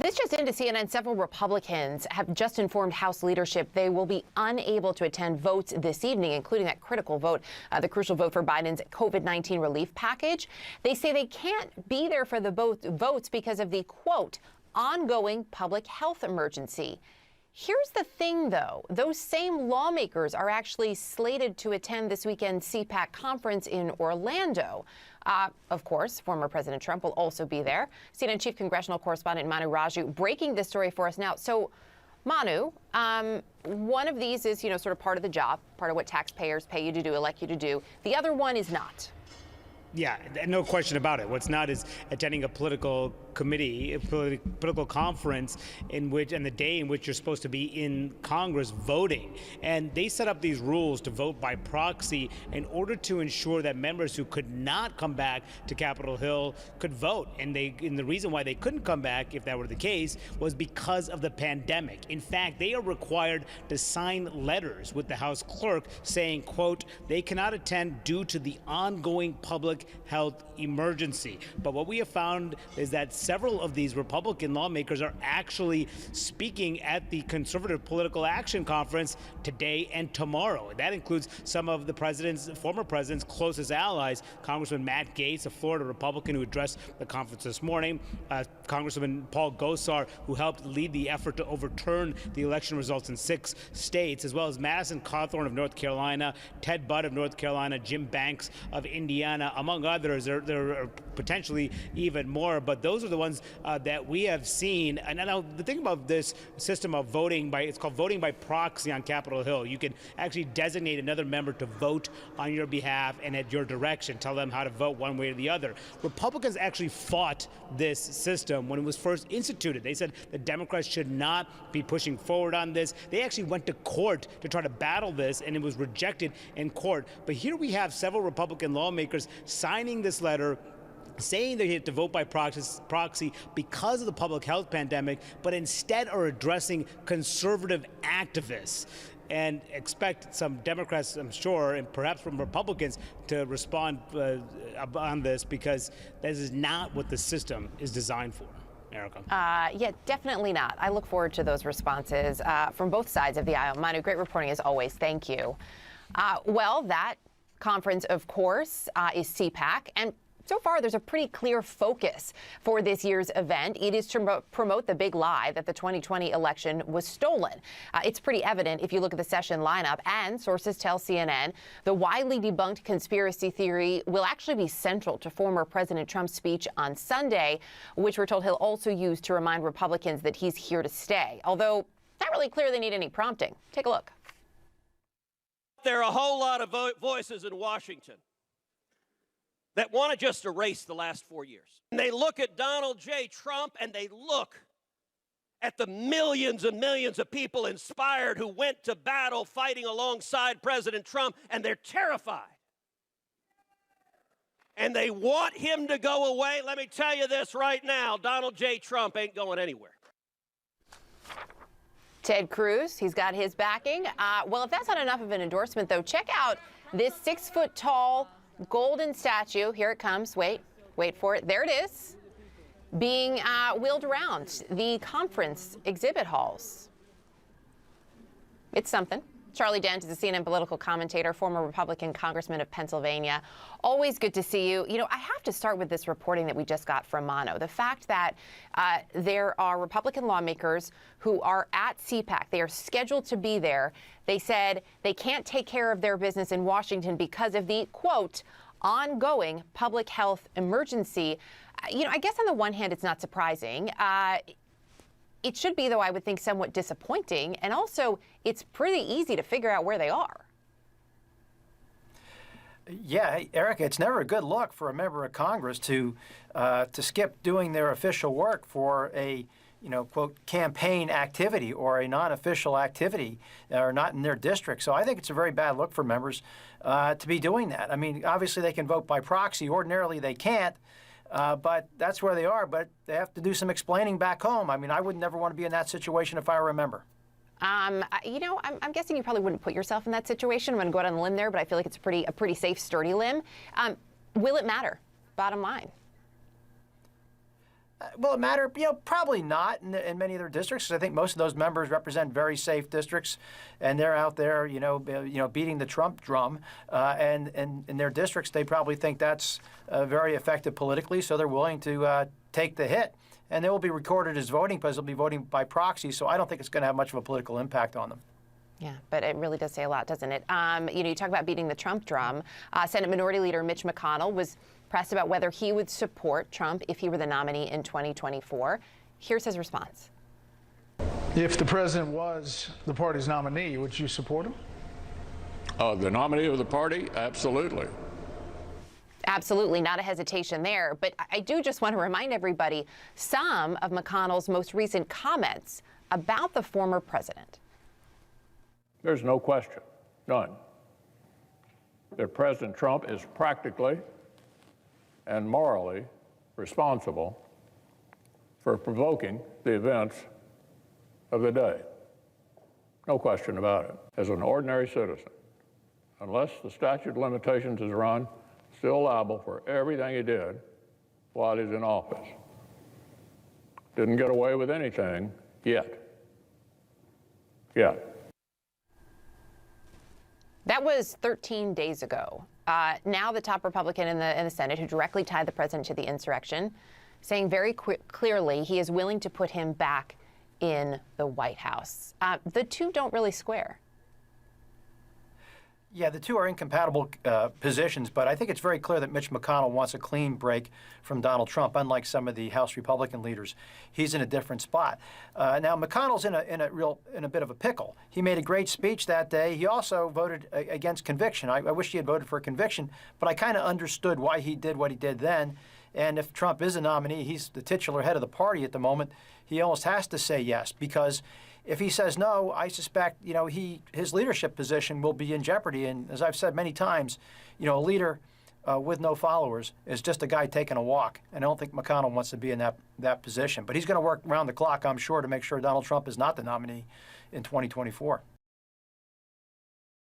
This just into CNN, several Republicans have just informed House leadership they will be unable to attend votes this evening, including that critical vote, the crucial vote for Biden's COVID-19 relief package. They say they can't be there for the votes because of the, quote, ongoing public health emergency. Here's the thing, though. Those same lawmakers are actually slated to attend this weekend's CPAC conference in Orlando. Of course, former President Trump will also be there. CNN chief congressional correspondent Manu Raju breaking this story for us now. So, Manu, one of these is, sort of part of the job, part of what taxpayers pay you to do, elect you to do. The other one is not. Yeah, no question about it. What's not is attending a political committee, a political conference in which, and the day in which you're supposed to be in Congress voting. And they set up these rules to vote by proxy in order to ensure that members who could not come back to Capitol Hill could vote. And the reason why they couldn't come back, if that were the case, was because of the pandemic. In fact, they are required to sign letters with the House clerk saying, quote, they cannot attend due to the ongoing public health emergency. But what we have found is that several of these Republican lawmakers are actually speaking at the Conservative Political Action Conference today and tomorrow. That includes some of the former president's closest allies, Congressman Matt Gaetz, a Florida Republican who addressed the conference this morning, Congressman Paul Gosar, who helped lead the effort to overturn the election results in 6 states, as well as Madison Cawthorn of North Carolina, Ted Budd of North Carolina, Jim Banks of Indiana, among others. There are potentially even more, but those are the ones that we have seen. And now the thing about this system of voting it's called voting by proxy on Capitol Hill. You can actually designate another member to vote on your behalf and at your direction, tell them how to vote one way or the other. Republicans actually fought this system when it was first instituted. They said the Democrats should not be pushing forward on this. They actually went to court to try to battle this, and it was rejected in court. But here we have several Republican lawmakers signing this letter saying they have to vote by proxy because of the public health pandemic, but instead are addressing conservative activists. And expect some Democrats, I'm sure, and perhaps from Republicans to respond on this, because this is not what the system is designed for. Erica. Yeah, definitely not. I look forward to those responses from both sides of the aisle. Manu, great reporting as always. Thank you. Well, that conference, of course, is CPAC, and so far, there's a pretty clear focus for this year's event. It is to promote the big lie that the 2020 election was stolen. It's pretty evident if you look at the session lineup, and sources tell CNN the widely debunked conspiracy theory will actually be central to former President Trump's speech on Sunday, which we're told he'll also use to remind Republicans that he's here to stay. Although, not really clear they need any prompting. Take a look. There are a whole lot of voices in Washington that want to just erase the last 4 years. And they look at Donald J. Trump, and they look at the millions and millions of people inspired who went to battle fighting alongside President Trump, and they're terrified. And they want him to go away. Let me tell you this right now, Donald J. Trump ain't going anywhere. Ted Cruz, he's got his backing. Well, if that's not enough of an endorsement, though, check out this 6-foot-tall golden statue. Here it comes. Wait for it. There it is, being wheeled around the conference exhibit halls. It's something. Charlie Dent is a CNN political commentator, former Republican congressman of Pennsylvania. Always good to see you. I have to start with this reporting that we just got from Mano. The fact that there are Republican lawmakers who are at CPAC. They are scheduled to be there. They said they can't take care of their business in Washington because of the, quote, ongoing public health emergency. I guess on the one hand, it's not surprising. It should be, though, I would think, somewhat disappointing. And also, it's pretty easy to figure out where they are. Yeah, Erica, it's never a good look for a member of Congress to skip doing their official work for a, quote, campaign activity or a non-official activity or not in their district. So I think it's a very bad look for members to be doing that. I mean, obviously they can vote by proxy. Ordinarily they can't. But that's where they are. But they have to do some explaining back home. I mean, I would never want to be in that situation if I were a member. I'm guessing you probably wouldn't put yourself in that situation. I'm going to go out on a limb there, but I feel like it's a pretty safe, sturdy limb. Will it matter? Bottom line. Will it matter? Probably not in many of their districts. 'Cause I think most of those members represent very safe districts, and they're out there, beating the Trump drum. And in their districts, they probably think that's very effective politically, so they're willing to take the hit. And they will be recorded as voting because they'll be voting by proxy. So I don't think it's going to have much of a political impact on them. Yeah, but it really does say a lot, doesn't it? You talk about beating the Trump drum. Senate Minority Leader Mitch McConnell was pressed about whether he would support Trump if he were the nominee in 2024. Here's his response. If the president was the party's nominee, would you support him? The nominee of the party? Absolutely. Absolutely, not a hesitation there. But I do just want to remind everybody some of McConnell's most recent comments about the former president. There's no question, none, that President Trump is practically and morally responsible for provoking the events of the day. No question about it. As an ordinary citizen, unless the statute of limitations is run, still liable for everything he did while he's in office. Didn't get away with anything yet. That was 13 days ago. Now the top Republican in the Senate, who directly tied the president to the insurrection, saying very clearly he is willing to put him back in the White House. The two don't really square. Yeah, the two are incompatible positions, but I think it's very clear that Mitch McConnell wants a clean break from Donald Trump, unlike some of the House Republican leaders. He's in a different spot. Now, McConnell's in a bit of a pickle. He made a great speech that day. He also voted against conviction. I wish he had voted for conviction, but I kind of understood why he did what he did then. And if Trump is a nominee, he's the titular head of the party at the moment, he almost has to say yes, because if he says no, I suspect, his leadership position will be in jeopardy. And as I've said many times, a leader with no followers is just a guy taking a walk. And I don't think McConnell wants to be in that position. But he's going to work around the clock, I'm sure, to make sure Donald Trump is not the nominee in 2024.